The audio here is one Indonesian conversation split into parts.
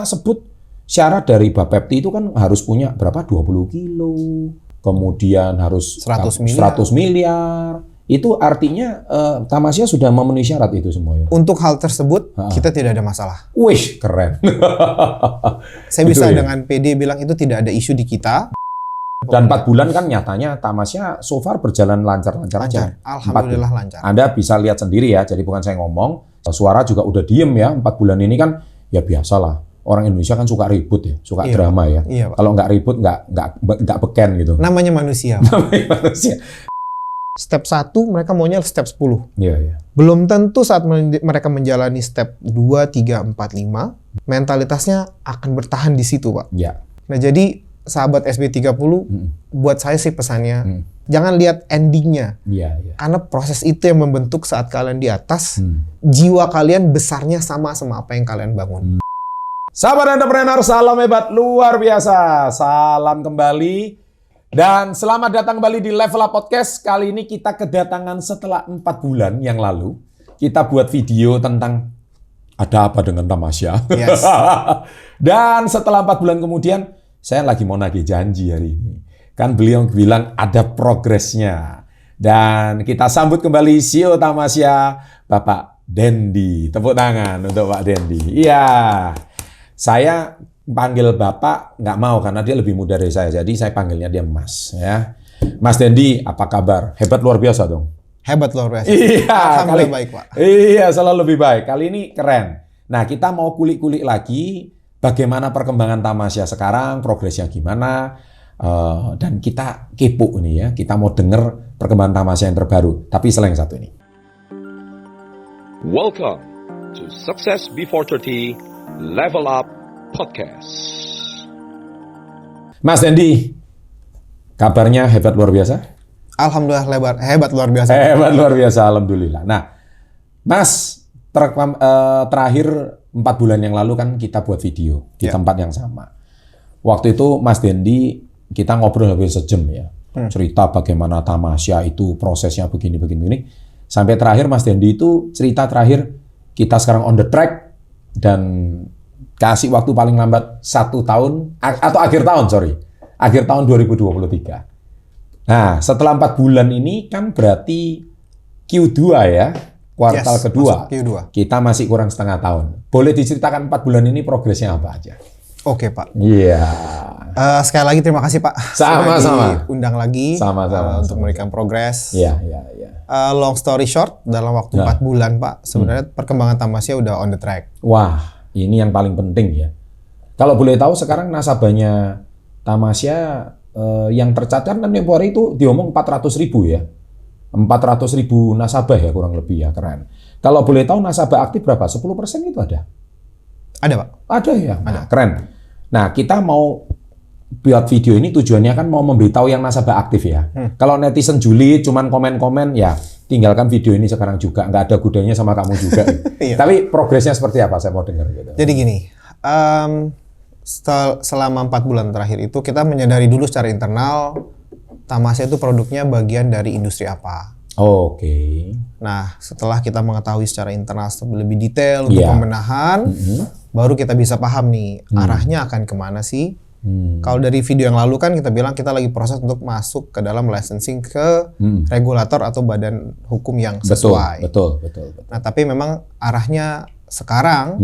sebut syarat dari Bapepti itu kan harus punya berapa? 20 kilo. Kemudian harus 100 miliar. Itu artinya Tamasya sudah memenuhi syarat itu semua ya. Untuk hal tersebut kita tidak ada masalah. Wih, keren. Saya bisa dengan PD bilang itu tidak ada isu di kita. Dan 4 bulan kan nyatanya Tamasya so far berjalan lancar-lancar aja. Alhamdulillah lancar. Anda bisa lihat sendiri ya, jadi bukan saya ngomong. Suara juga udah diem ya, 4 bulan ini kan ya biasalah. Orang Indonesia kan suka ribut ya, suka drama ya. Iya, kalau nggak ribut nggak beken gitu. Namanya manusia. Namanya manusia. Step 1 mereka maunya step 10. Iya. Belum tentu saat mereka menjalani step 2, 3, 4, 5, mentalitasnya akan bertahan di situ, Pak. Iya. Nah, jadi sahabat SB30, buat saya sih pesannya, jangan lihat endingnya. Iya. Karena proses itu yang membentuk saat kalian di atas, jiwa kalian besarnya sama apa yang kalian bangun. Sahabat entrepreneur, salam hebat luar biasa. Salam kembali. Dan selamat datang kembali di Level Up Podcast. Kali ini kita kedatangan setelah 4 bulan yang lalu. Kita buat video tentang ada apa dengan Tamasya. Yes. Dan setelah 4 bulan kemudian, saya lagi mau nagih janji hari ini. Kan beliau bilang ada progresnya. Dan kita sambut kembali CEO Tamasya, Bapak Dendi. Tepuk tangan untuk Pak Dendi. Iya. Saya panggil Bapak nggak mau karena dia lebih muda dari saya. Jadi saya panggilnya dia Mas. Ya. Mas Dendi, apa kabar? Hebat luar biasa dong. Hebat luar biasa. Iya. Alhamdulillah baik, Pak. Iya, selalu lebih baik. Kali ini keren. Nah, kita mau kulik-kulik lagi bagaimana perkembangan Tamasya sekarang, progresnya gimana. Dan kita kepo nih ya. Kita mau denger perkembangan Tamasya yang terbaru. Tapi selain satu ini. Welcome to Success Before 30 Level Up Podcast. Mas Dendi, kabarnya hebat luar biasa? Alhamdulillah hebat luar biasa. Hebat luar biasa, alhamdulillah. Nah, Mas, terakhir 4 bulan yang lalu kan kita buat video di tempat yang sama. Waktu itu Mas Dendi, kita ngobrol lebih sejam ya. Cerita bagaimana Tamasya itu prosesnya begini. Sampai terakhir Mas Dendi itu cerita terakhir kita sekarang on the track dan kasih waktu paling lambat 1 tahun atau akhir tahun 2023. Nah, setelah 4 bulan ini kan berarti Q2 ya, kuartal kedua. Q2. Kita masih kurang setengah tahun. Boleh diceritakan 4 bulan ini progresnya apa aja? Oke, Pak. Iya. Sekali lagi terima kasih, Pak. Sama-sama. Undang lagi Sama-sama. untuk memberikan progres. Iya. Long story short, dalam waktu 4 bulan, Pak, sebenarnya perkembangan Tamasya udah on the track. Wah, ini yang paling penting ya. Kalau boleh tahu sekarang nasabahnya Tamasya yang tercatat kan tempo hari itu diomong 400.000 ya. 400.000 nasabah ya kurang lebih ya, keren. Kalau boleh tahu nasabah aktif berapa? 10% itu ada? Ada, Pak. Ada ya? Nah, keren. Nah, kita mau buat video ini tujuannya kan mau memberitahu yang nasabah aktif ya. Kalau netizen julid cuman komen-komen ya tinggalkan video ini sekarang juga. Nggak ada gunanya sama kamu juga. Tapi progresnya seperti apa? Saya mau dengar gitu. Jadi gini, selama 4 bulan terakhir itu kita menyadari dulu secara internal Tamasya itu produknya bagian dari industri apa. Oke. Nah, setelah kita mengetahui secara internal lebih detail untuk pembenahan, baru kita bisa paham nih arahnya akan kemana sih. Kalau dari video yang lalu kan kita bilang kita lagi proses untuk masuk ke dalam licensing ke regulator atau badan hukum yang sesuai. Betul. Nah, tapi memang arahnya sekarang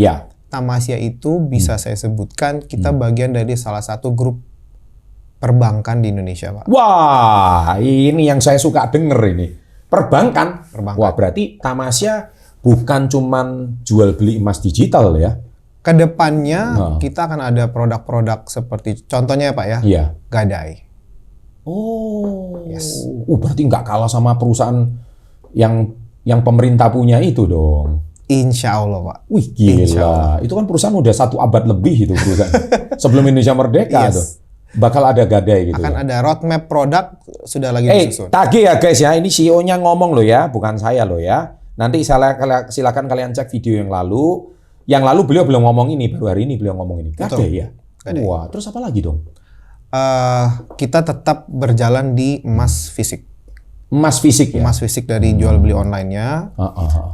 Tamasya itu bisa saya sebutkan kita bagian dari salah satu grup perbankan di Indonesia, Pak. Wah, ini yang saya suka denger ini. Perbankan. Wah, berarti Tamasya bukan cuman jual beli emas digital ya. Kedepannya kita akan ada produk-produk seperti contohnya ya, Pak ya. Iya. Gadai. Oh. Yes. Berarti nggak kalah sama perusahaan yang pemerintah punya itu dong. Insya Allah, Pak. Wih, gila. Itu kan perusahaan udah 1 abad lebih itu perusahaan. Sebelum Indonesia merdeka tuh. Bakal ada Gadai gitu. Akan ada roadmap produk sudah lagi disusun. Tagih ya guys ya. Ini CEO-nya ngomong loh ya, bukan saya loh ya. Nanti silakan kalian cek video yang lalu. Yang lalu beliau belum ngomong ini, baru hari ini beliau ngomong ini. Gadai ya. Gadai. Wah, terus apa lagi dong? Kita tetap berjalan di emas fisik. Emas fisik ya? Emas fisik dari jual beli online-nya.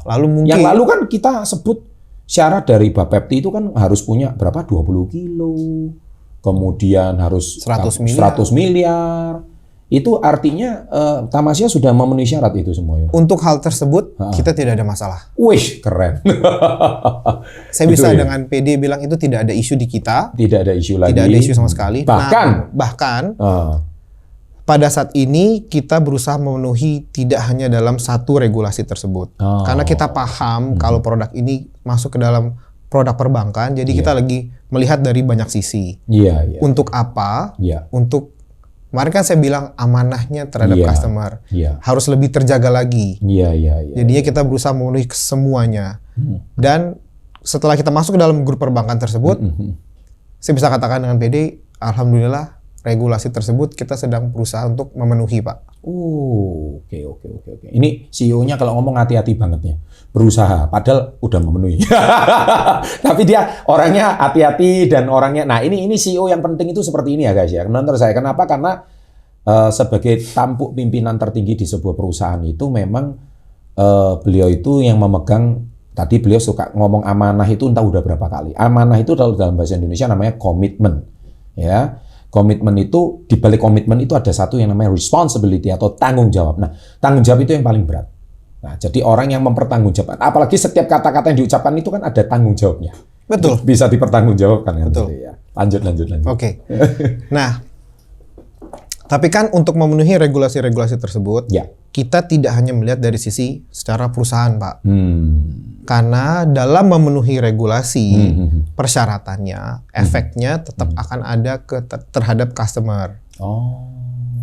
Lalu mungkin... Yang lalu kan kita sebut syarat dari Bapepti itu kan harus punya berapa? 20 kilo. Kemudian harus 100 miliar. 100 miliar. Itu artinya Tamasya sudah memenuhi syarat itu semua ya. Untuk hal tersebut kita tidak ada masalah. Wih, keren. Saya Itu bisa ya? dengan PD bilang itu tidak ada isu di kita. Tidak ada isu lagi. Tidak ada isu sama sekali. Bahkan, bahkan ah, pada saat ini kita berusaha memenuhi tidak hanya dalam satu regulasi tersebut. Oh. Karena kita paham kalau produk ini masuk ke dalam produk perbankan, jadi kita lagi melihat dari banyak sisi. iya, iya. Untuk apa? Iya. Untuk kemarin kan saya bilang amanahnya terhadap Iya. customer Iya. harus lebih terjaga lagi. Iya, iya, iya. Jadinya kita berusaha memenuhi semuanya. Dan setelah kita masuk ke dalam grup perbankan tersebut, saya bisa katakan dengan PD, alhamdulillah regulasi tersebut kita sedang berusaha untuk memenuhi, Pak. Oh, oke. Ini CEO-nya kalau ngomong hati-hati banget ya. Berusaha, padahal udah memenuhi. Tapi dia orangnya hati-hati dan orangnya. Nah, ini CEO yang penting itu seperti ini ya guys ya. Menurut saya kenapa? Karena sebagai tampuk pimpinan tertinggi di sebuah perusahaan itu memang beliau itu yang memegang. Tadi beliau suka ngomong amanah itu entah udah berapa kali. Amanah itu dalam bahasa Indonesia namanya komitmen, ya. Komitmen itu, di balik komitmen itu ada satu yang namanya responsibility atau tanggung jawab. Nah, tanggung jawab itu yang paling berat. Nah, jadi orang yang mempertanggungjawabkan, apalagi setiap kata-kata yang diucapkan itu kan ada tanggung jawabnya. Betul. Bisa dipertanggungjawabkan kan. Betul. Jadi, ya. Lanjut. Oke. Nah, tapi kan untuk memenuhi regulasi-regulasi tersebut, Ya. kita tidak hanya melihat dari sisi secara perusahaan, Pak. Hmm. Karena dalam memenuhi regulasi, persyaratannya, efeknya tetap akan ada terhadap customer. Oh.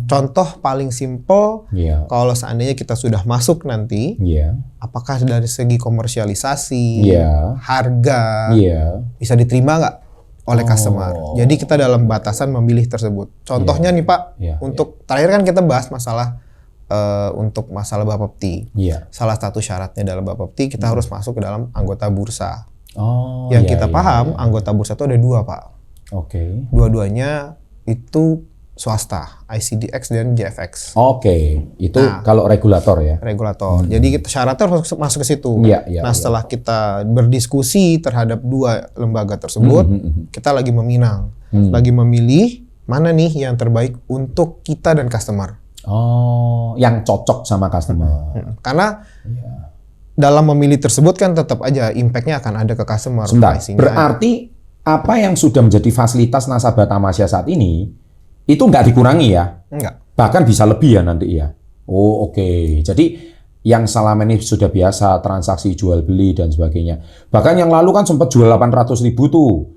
Contoh paling simpel, Iya. kalau seandainya kita sudah masuk nanti, Iya. apakah dari segi komersialisasi, Iya. harga, Iya. bisa diterima nggak oleh Oh. customer? Jadi kita dalam batasan memilih tersebut. Contohnya nih Pak, Iya, untuk terakhir kan kita bahas masalah untuk masalah Bapepti. Iya. Salah satu syaratnya dalam Bapepti kita harus masuk ke dalam anggota bursa. Oh. Yang iya, kita iya, paham iya. anggota bursa itu ada 2 Pak. Oke. Dua-duanya itu swasta, ICDX dan JFX. Oke. Itu Nah. kalau regulator ya. Regulator. Jadi kita syaratnya harus masuk ke situ. Iya, iya, Nah, setelah kita berdiskusi terhadap 2 lembaga tersebut, kita lagi meminang, lagi memilih mana nih yang terbaik untuk kita dan customer. Oh, yang cocok sama customer. Karena Iya. dalam memilih tersebut kan tetap aja impact-nya akan ada ke customer. Sebentar, pricing-nya. berarti apa yang sudah menjadi fasilitas nasabah Tamasya saat ini itu nggak dikurangi ya? Enggak. Bahkan bisa lebih ya nanti ya? Oh, oke. Jadi yang selama ini sudah biasa transaksi jual beli dan sebagainya. Bahkan yang lalu kan sempat jual 800.000 tuh.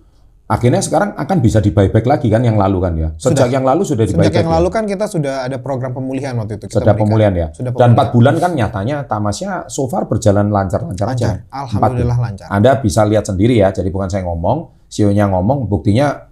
Akhirnya sekarang akan bisa di buyback lagi kan yang lalu kan ya? Sejak yang lalu sudah di Sejak buyback. yang lalu kan kita sudah ada program pemulihan waktu itu. Kita Sudah berikan. pemulihan ya. Sudah Dan pemulihan. 4 bulan kan nyatanya Tamasya so far berjalan lancar-lancar aja. Alhamdulillah 4 bulan. lancar. Anda bisa lihat sendiri ya. Jadi bukan saya ngomong, CEO-nya ngomong, buktinya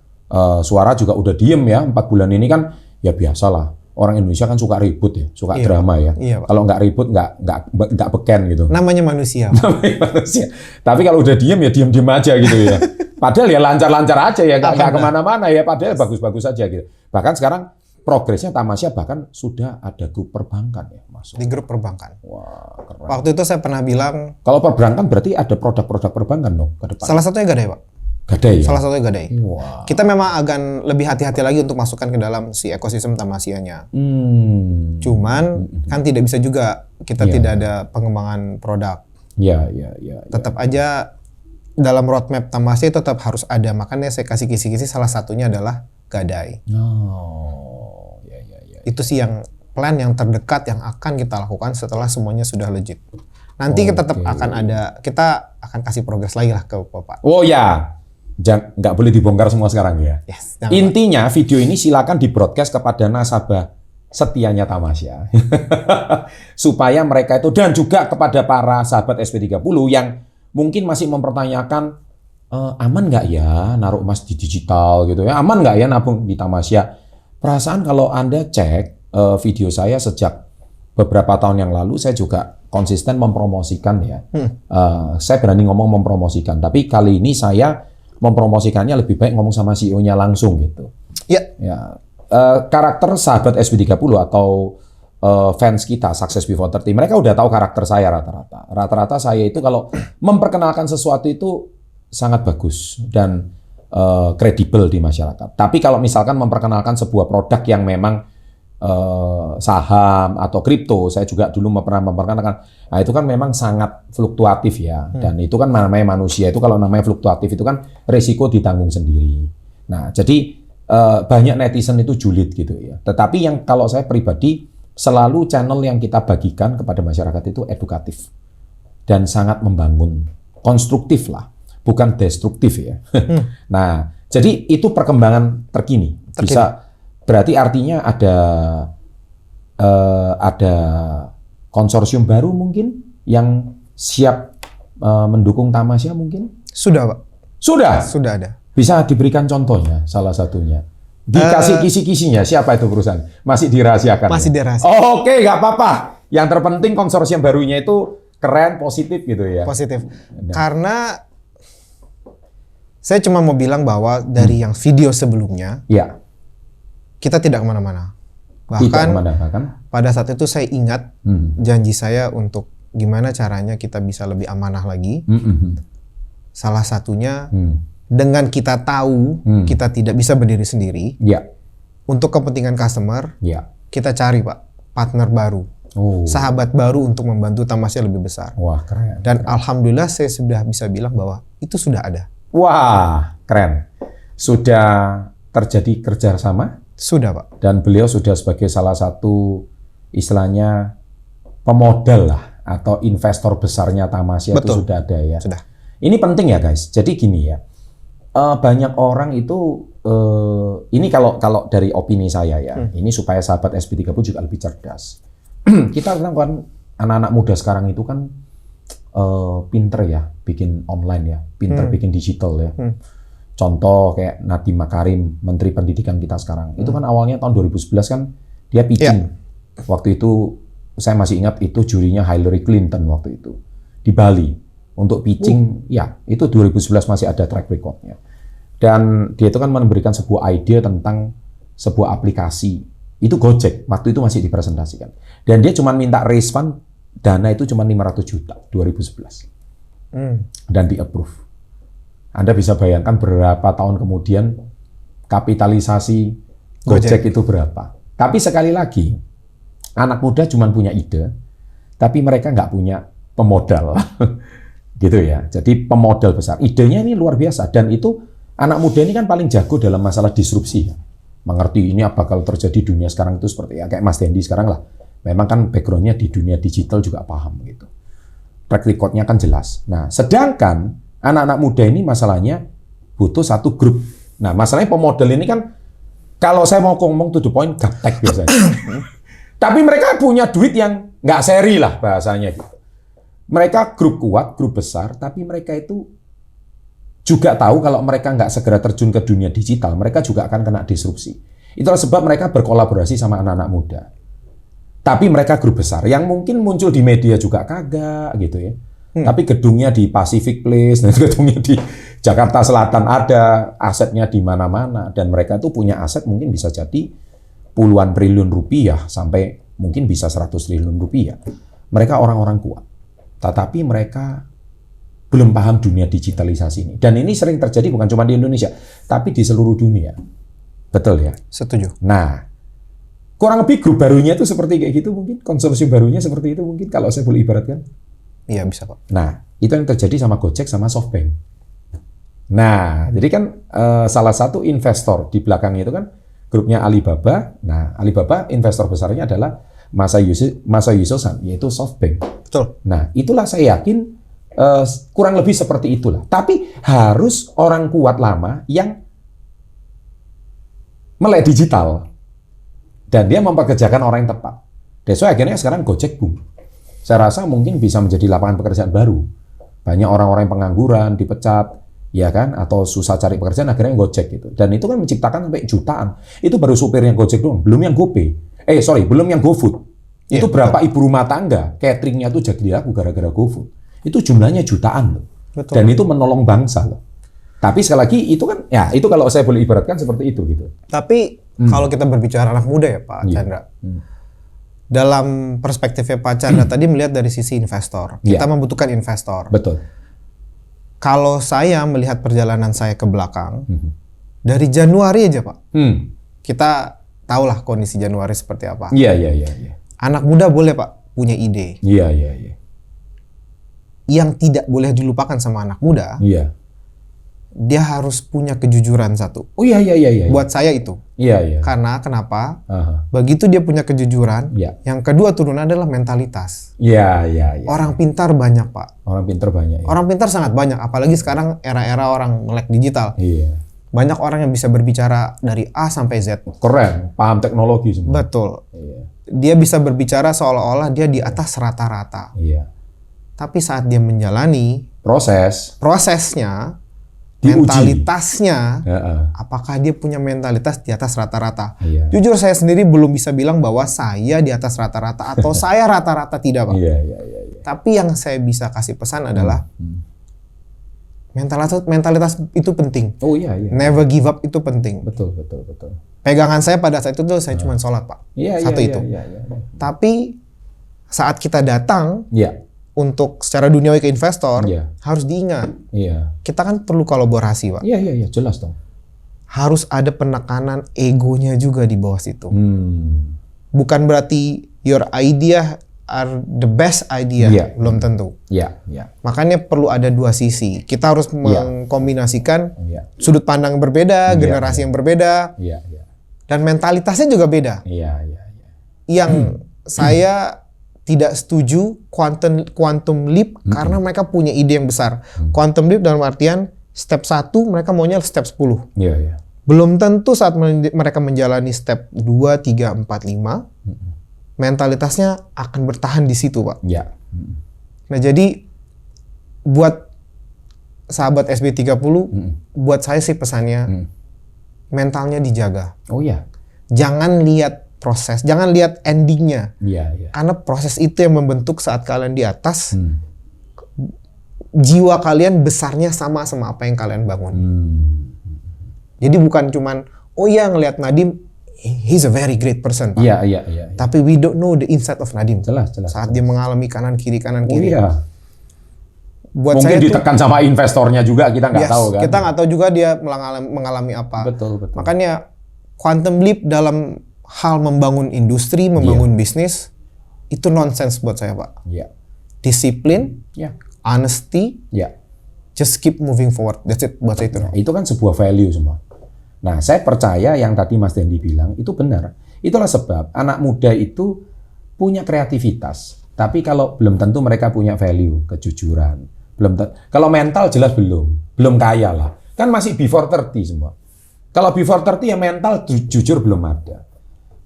suara juga udah diem ya. 4 bulan ini kan ya biasalah. Orang Indonesia kan suka ribut ya, suka Iya, drama ya. iya, Pak. Kalau nggak ribut nggak beken gitu. Namanya manusia. Namanya manusia. Tapi kalau udah diem ya diem aja gitu ya. Padahal ya lancar-lancar aja ya, nggak kemana-mana ya. Padahal bagus-bagus aja gitu. Bahkan sekarang progresnya Tamasya bahkan sudah ada grup perbankan ya masuk. Di grup perbankan. Wah, keren. Waktu itu saya pernah bilang, Kalau perbankan berarti ada produk-produk perbankan dong ke depan. salah satunya Gadai Pak. Gadai ya? Salah satunya Gadai. Wah. Kita memang akan lebih hati-hati lagi untuk masukkan ke dalam si ekosistem Tamasyanya. Cuman kan tidak bisa juga kita Iya. tidak ada pengembangan produk. Ya. Tetap aja dalam roadmap Tamasya tetap harus ada. Makanya saya kasih kisi-kisi salah satunya adalah Gadai. Oh, ya. Itu sih yang plan yang terdekat yang akan kita lakukan setelah semuanya sudah legit. Nanti kita tetap akan ada, kita akan kasih progres lagi lah ke Bapak. Oh ya, nggak boleh dibongkar semua sekarang ya. Yes, jangan, Intinya video ini silakan di-broadcast kepada nasabah setianya Tamasya. Supaya mereka itu, dan juga kepada para sahabat SP30 yang mungkin masih mempertanyakan, aman nggak ya naruh emas di digital gitu ya, aman nggak ya nabung di Tamasya. Perasaan kalau Anda cek video saya sejak beberapa tahun yang lalu, saya juga konsisten mempromosikan ya. Saya berani ngomong mempromosikan, tapi kali ini saya mempromosikannya lebih baik ngomong sama CEO-nya langsung gitu. Ya, Karakter sahabat SP30 atau fans kita Success Before 30, mereka udah tahu karakter saya rata-rata. Rata-rata saya itu kalau memperkenalkan sesuatu itu sangat bagus dan kredibel di masyarakat. Tapi kalau misalkan memperkenalkan sebuah produk yang memang saham atau kripto, saya juga dulu pernah memperkenalkan. Nah, itu kan memang sangat fluktuatif ya. Dan itu kan namanya manusia, itu kalau namanya fluktuatif itu kan risiko ditanggung sendiri. Nah, jadi banyak netizen itu julid gitu ya. Tetapi yang kalau saya pribadi selalu channel yang kita bagikan kepada masyarakat itu edukatif dan sangat membangun, konstruktif lah, bukan destruktif ya. Nah, jadi itu perkembangan terkini. Bisa berarti artinya ada konsorsium baru mungkin yang siap mendukung Tamasya mungkin? Sudah, Pak. Sudah ada. Bisa diberikan contohnya salah satunya. Dikasih kisi-kisinya siapa itu perusahaan? Masih dirahasiakan. Masih dirahasiakan. Oh, oke, nggak apa-apa. Yang terpenting konsorsium barunya itu keren, positif gitu ya. Positif. Karena saya cuma mau bilang bahwa dari yang video sebelumnya, ya, kita tidak kemana-mana. tidak Bahkan kemana-mana. pada saat itu saya ingat janji saya untuk gimana caranya kita bisa lebih amanah lagi. Salah satunya dengan kita tahu kita tidak bisa berdiri sendiri. Ya. Untuk kepentingan customer, Ya. kita cari Pak partner baru, sahabat baru untuk membantu Tamasya lebih besar. Wah, keren. Dan alhamdulillah saya sudah bisa bilang bahwa itu sudah ada. Wah, keren. Sudah terjadi kerjasama? Sudah Pak. Dan beliau sudah sebagai salah satu istilahnya pemodal lah atau investor besarnya Tamasya. Itu sudah ada ya. Sudah. Ini penting ya guys. Jadi gini ya, banyak orang itu ini kalau dari opini saya ya, ini supaya sahabat SP30 juga lebih cerdas. Kita kan anak-anak muda sekarang itu kan pinter ya bikin online ya, pinter bikin digital ya. Contoh kayak Nadiem Makarim, Menteri Pendidikan kita sekarang. Itu kan awalnya tahun 2011 kan dia pitching. Waktu itu saya masih ingat itu jurinya Hillary Clinton waktu itu di Bali untuk pitching. Ya, itu 2011 masih ada track recordnya. Dan dia itu kan memberikan sebuah ide tentang sebuah aplikasi. Itu Gojek, waktu itu masih dipresentasikan. Dan dia cuma minta raise fund, dana itu cuma 500 juta 2011. Dan di-approve. Anda bisa bayangkan berapa tahun kemudian kapitalisasi Gojek itu berapa. Tapi sekali lagi, anak muda cuma punya ide, tapi mereka nggak punya pemodal. Gitu ya. Jadi pemodal besar. Idenya ini luar biasa. Dan itu anak muda ini kan paling jago dalam masalah disrupsi. Mengerti ini apa kalau terjadi dunia sekarang itu seperti ya. Kayak Mas Dendi sekarang lah. Memang kan background-nya di dunia digital juga paham gitu. Track record-nya kan jelas. Nah, sedangkan anak-anak muda ini masalahnya butuh satu grup. Nah, masalahnya pemodal ini kan kalau saya mau ngomong to the point gaptek biasanya. Tapi mereka punya duit yang nggak seri lah bahasanya gitu. Mereka grup kuat, grup besar, tapi mereka itu juga tahu kalau mereka nggak segera terjun ke dunia digital, mereka juga akan kena disrupsi. Itulah sebab mereka berkolaborasi sama anak-anak muda. Tapi mereka grup besar, yang mungkin muncul di media juga kagak gitu ya. Tapi gedungnya di Pacific Place, dan gedungnya di Jakarta Selatan ada, asetnya di mana-mana. Dan mereka tuh punya aset mungkin bisa jadi puluhan triliun rupiah, sampai mungkin bisa 100 triliun rupiah. Mereka orang-orang kuat. Tetapi mereka belum paham dunia digitalisasi ini. Dan ini sering terjadi bukan cuma di Indonesia, tapi di seluruh dunia. Betul ya? Setuju. Nah, kurang lebih grup barunya itu seperti kayak gitu mungkin, konsorsium barunya seperti itu mungkin kalau saya boleh ibaratkan. Iya bisa Pak. Nah, itu yang terjadi sama Gojek sama SoftBank. Nah, jadi kan salah satu investor di belakangnya itu kan grupnya Alibaba. Nah, Alibaba investor besarnya adalah Masayoshi Son, yaitu SoftBank. Betul. Nah, itulah saya yakin kurang lebih seperti itulah. Tapi harus orang kuat lama yang melek digital. Dan dia mempekerjakan orang yang tepat. That's why akhirnya sekarang Gojek boom. Saya rasa mungkin bisa menjadi lapangan pekerjaan baru. Banyak orang-orang yang pengangguran, dipecat, ya kan? Atau susah cari pekerjaan, akhirnya Gojek gitu. Dan itu kan menciptakan sampai jutaan. Itu baru supirnya Gojek doang, belum yang GoPay. Belum yang GoFood. Itu berapa ibu rumah tangga, cateringnya tuh jadi laku gara-gara GoFood. Itu jumlahnya jutaan loh. Betul. Dan itu menolong bangsa loh. Tapi sekali lagi itu kan, ya itu kalau saya boleh ibaratkan seperti itu gitu. Tapi kalau kita berbicara anak muda ya Pak Chandra, dalam perspektifnya Pak Chandra tadi melihat dari sisi investor, kita membutuhkan investor. Betul. Kalau saya melihat perjalanan saya ke belakang, dari Januari aja Pak, kita tahulah kondisi Januari seperti apa. Iya. Anak muda boleh Pak punya ide. Iya. Yang tidak boleh dilupakan sama anak muda, Iya. dia harus punya kejujuran satu. Oh iya. Buat saya itu. Iya. Karena kenapa? Aha. Begitu dia punya kejujuran, Iya. yang kedua turun adalah mentalitas. Iya. Orang pintar banyak Pak. Orang pinter banyak. Ya. Orang pintar sangat banyak, apalagi sekarang era-era orang melek digital. Iya. Banyak orang yang bisa berbicara dari A sampai Z. Keren, paham teknologi semua. Betul. Iya. Dia bisa berbicara seolah-olah dia di atas rata-rata. Iya. Tapi saat dia menjalani prosesnya, Diuji. mentalitasnya, Heeh. apakah dia punya mentalitas di atas rata-rata? Iya. Jujur saya sendiri belum bisa bilang bahwa saya di atas rata-rata atau saya rata-rata tidak Pak. Iya. Tapi yang saya bisa kasih pesan adalah mentalitas itu penting. Oh iya. Never give up itu penting. Betul. Pegangan saya pada saat itu tuh saya cuma sholat Pak. Iya. Satu itu. Iya. Tapi saat kita datang Iya. untuk secara duniawi ke investor, Iya. harus diingat Iya. kita kan perlu kolaborasi Pak. Iya. Jelas dong. Harus ada penekanan egonya juga di bawah situ. Bukan berarti your idea are the best idea, Iya. belum tentu. Iya. Makanya perlu ada dua sisi. Kita harus mengkombinasikan Iya. sudut pandang yang berbeda, generasi yang berbeda, Iya. dan mentalitasnya juga beda. Iya. Yang saya tidak setuju quantum leap karena mereka punya ide yang besar. Quantum leap dalam artian step 1 mereka maunya step 10. Iya. Belum tentu saat mereka menjalani step 2, 3, 4, 5 mentalitasnya akan bertahan di situ, Pak. Iya. Nah, jadi buat sahabat SB30, buat saya sih pesannya mentalnya dijaga. Oh iya. Jangan lihat proses, jangan lihat endingnya. Iya. Karena proses itu yang membentuk saat kalian di atas, jiwa kalian besarnya sama apa yang kalian bangun. Jadi bukan cuman, oh iya ngelihat Nadiem, he's a very great person, Pak. Iya. Tapi we don't know the inside of Nadiem. Jelas. Saat dia mengalami kanan kiri. Oh iya. Buat Mungkin saya ditekan sama investornya juga, kita nggak tahu kan. Kita nggak tahu juga dia mengalami apa. Betul. Makanya quantum leap dalam hal membangun industri, membangun bisnis, itu nonsense buat saya, Pak. Iya. Disiplin, honesty, Iya. just keep moving forward. That's it buat saya itu. Nah, itu kan sebuah value semua. Nah, saya percaya yang tadi Mas Dendi bilang itu benar. Itulah sebab anak muda itu punya kreativitas. Tapi kalau belum tentu mereka punya value, kejujuran. Kalau mental jelas belum kaya lah. Kan masih before 30 semua. Kalau before 30 ya mental jujur belum ada.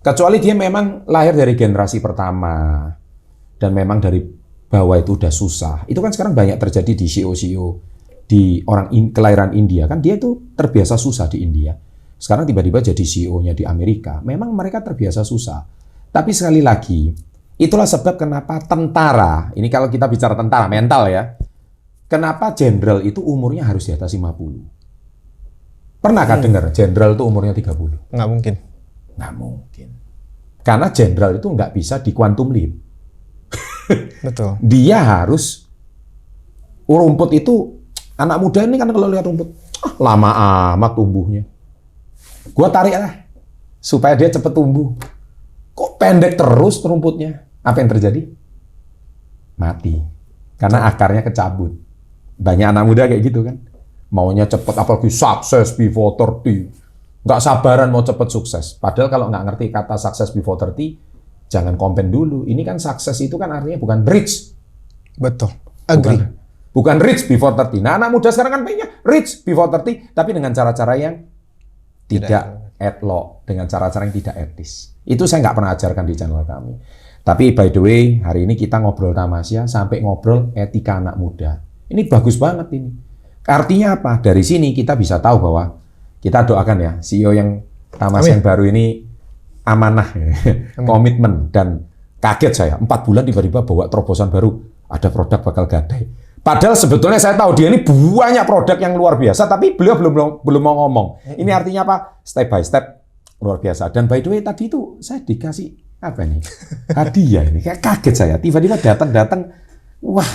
Kecuali dia memang lahir dari generasi pertama dan memang dari bawah itu udah susah. Itu kan sekarang banyak terjadi di CEO di orang kelahiran India kan, dia itu terbiasa susah di India. Sekarang tiba-tiba jadi CEO-nya di Amerika. Memang mereka terbiasa susah. Tapi sekali lagi, itulah sebab kenapa tentara, ini kalau kita bicara tentara mental ya, kenapa jenderal itu umurnya harus di atas 50? Pernahkah dengar jenderal itu umurnya 30? Nggak mungkin. Nggak mungkin. Karena jenderal itu nggak bisa di quantum leap. Betul. Dia harus, rumput itu, anak muda ini kan kalau lihat rumput, lama amat tumbuhnya. Gua tarik lah, supaya dia cepat tumbuh. Kok pendek terus rumputnya? Apa yang terjadi? Mati. Karena akarnya kecabut. Banyak anak muda kayak gitu kan. Maunya cepat, apalagi sukses before 30. Nggak sabaran mau cepet sukses. Padahal kalau nggak ngerti kata sukses before 30, jangan komplain dulu. Ini kan sukses itu kan artinya bukan rich. Betul. Agree. Bukan rich before 30. Nah, anak muda sekarang kan pengennya rich before 30, tapi dengan cara-cara yang tidak elok, dengan cara-cara yang tidak etis. Itu saya nggak pernah ajarkan di channel kami. Tapi by the way, hari ini kita ngobrol Tamasya sampai ngobrol etika anak muda. Ini bagus banget ini. Artinya apa? Dari sini kita bisa tahu bahwa kita doakan ya, CEO yang Tamasya yang baru ini amanah, komitmen, dan kaget saya, 4 bulan tiba-tiba bawa terobosan baru, ada produk bakal gadai. Padahal sebetulnya saya tahu dia ini banyak produk yang luar biasa, tapi beliau belum mau ngomong. Ini artinya apa? Step by step luar biasa. Dan by the way tadi itu saya dikasih apa nih? Hadiah ini. Kayak kaget saya, tiba-tiba datang, wah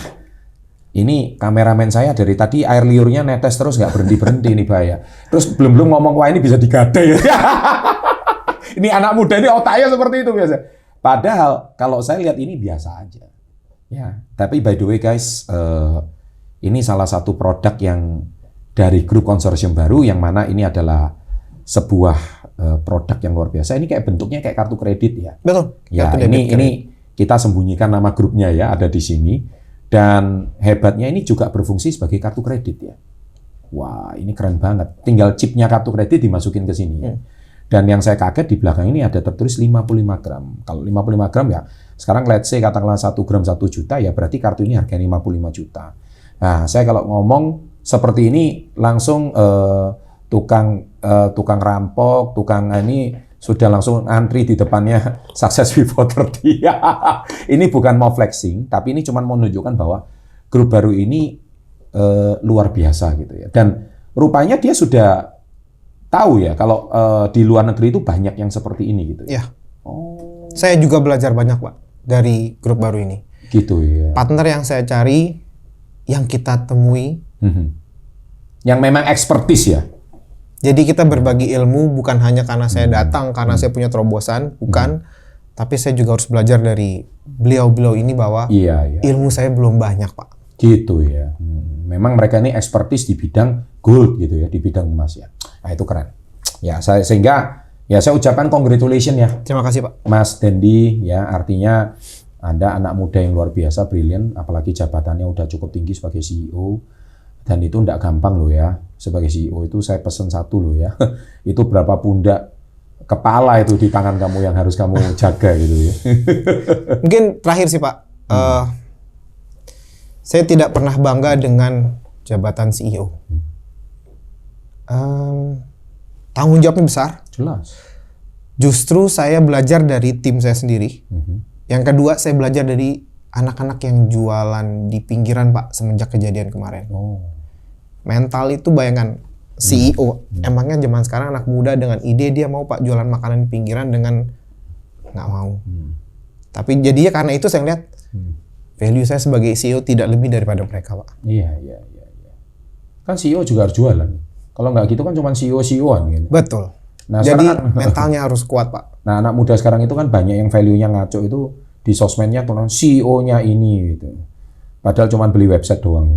ini kameramen saya dari tadi air liurnya netes terus nggak berhenti-berhenti ini bahaya. Terus belum ngomong, wah ini bisa digadai ya. Ini anak muda ini otaknya seperti itu biasa. Padahal kalau saya lihat ini biasa aja. Ya, tapi by the way guys, ini salah satu produk yang dari grup konsorsium baru yang mana ini adalah sebuah produk yang luar biasa. Ini kayak bentuknya kayak kartu kredit ya. Betul. Ya, Kartu debit ini kita sembunyikan nama grupnya ya, ada di sini. Dan hebatnya ini juga berfungsi sebagai kartu kredit ya. Wah, ini keren banget. Tinggal chipnya kartu kredit dimasukin ke sini ya. Dan yang saya kaget di belakang ini ada tertulis 55 gram. Kalau 55 gram ya, sekarang let's say katakanlah 1 gram 1 juta ya berarti kartu ini harganya 55 juta. Nah, saya kalau ngomong seperti ini langsung tukang rampok, tukang ini sudah langsung antri di depannya Success Before 30. Ini bukan mau flexing, tapi ini cuma mau menunjukkan bahwa grup baru ini luar biasa gitu ya. Dan rupanya dia sudah tahu ya kalau di luar negeri itu banyak yang seperti ini gitu ya. Oh. Saya juga belajar banyak Pak dari grup baru ini. Gitu ya. Partner yang saya cari, yang kita temui, yang memang ekspertis ya. Jadi kita berbagi ilmu bukan hanya karena saya datang, karena saya punya terobosan, bukan. Tapi saya juga harus belajar dari beliau-beliau ini bahwa ilmu saya belum banyak, Pak. Gitu ya. Memang mereka ini ekspertis di bidang gold gitu ya, di bidang emas ya. Nah itu keren. Ya sehingga saya ucapkan congratulations ya. Terima kasih Pak. Mas Dendi ya, artinya Anda anak muda yang luar biasa, brilian, apalagi jabatannya udah cukup tinggi sebagai CEO. Dan itu enggak gampang loh ya, sebagai CEO itu saya pesen satu loh ya, itu berapa pundak kepala itu di tangan kamu yang harus kamu jaga gitu ya. Mungkin terakhir sih Pak, saya tidak pernah bangga dengan jabatan CEO. Tanggung jawabnya besar. Jelas. Justru saya belajar dari tim saya sendiri. Yang kedua, saya belajar dari anak-anak yang jualan di pinggiran Pak semenjak kejadian kemarin. Mental itu bayangan CEO, emangnya zaman sekarang anak muda dengan ide dia mau Pak jualan makanan di pinggiran dengan nggak mau. Tapi jadinya karena itu saya lihat value saya sebagai CEO tidak lebih daripada mereka Pak. Iya. Kan CEO juga harus jualan. Kalau nggak gitu kan cuma CEO-an gitu. Betul. Nah, jadi sekarang, mentalnya harus kuat Pak. Nah anak muda sekarang itu kan banyak yang value-nya ngaco itu di sosmednya tuh CEO-nya ini gitu. Padahal cuma beli website doang.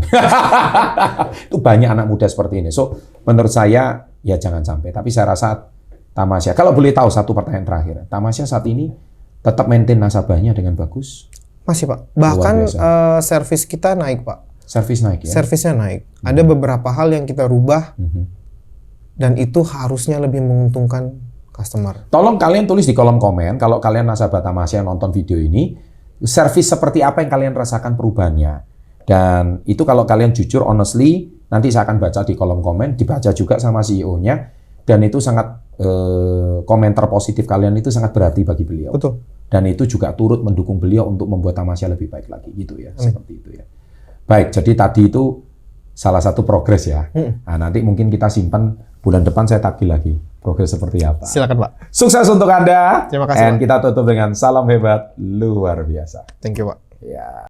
Itu banyak anak muda seperti ini. So, menurut saya ya jangan sampai. Tapi saya rasa Tamasya, kalau boleh tahu satu pertanyaan terakhir. Tamasya saat ini tetap maintain nasabahnya dengan bagus? Masih Pak. Bahkan servis kita naik Pak. Servis naik ya? Servisnya naik. Ada beberapa hal yang kita rubah dan itu harusnya lebih menguntungkan customer. Tolong kalian tulis di kolom komen kalau kalian nasabah Tamasya nonton video ini. Servis seperti apa yang kalian rasakan perubahannya. Dan itu kalau kalian jujur, honestly, nanti saya akan baca di kolom komen, dibaca juga sama CEO-nya. Dan itu sangat, komentar positif kalian itu sangat berarti bagi beliau. Betul. Dan itu juga turut mendukung beliau untuk membuat Tamasya lebih baik lagi. Gitu ya, seperti itu ya. Baik, jadi tadi itu salah satu progres ya. Nah, nanti mungkin kita simpan, bulan depan saya tagih lagi. Progres seperti apa. Silakan Pak. Sukses untuk Anda. Terima kasih Dan Pak. kita tutup dengan salam hebat luar biasa. Thank you Pak. Ya.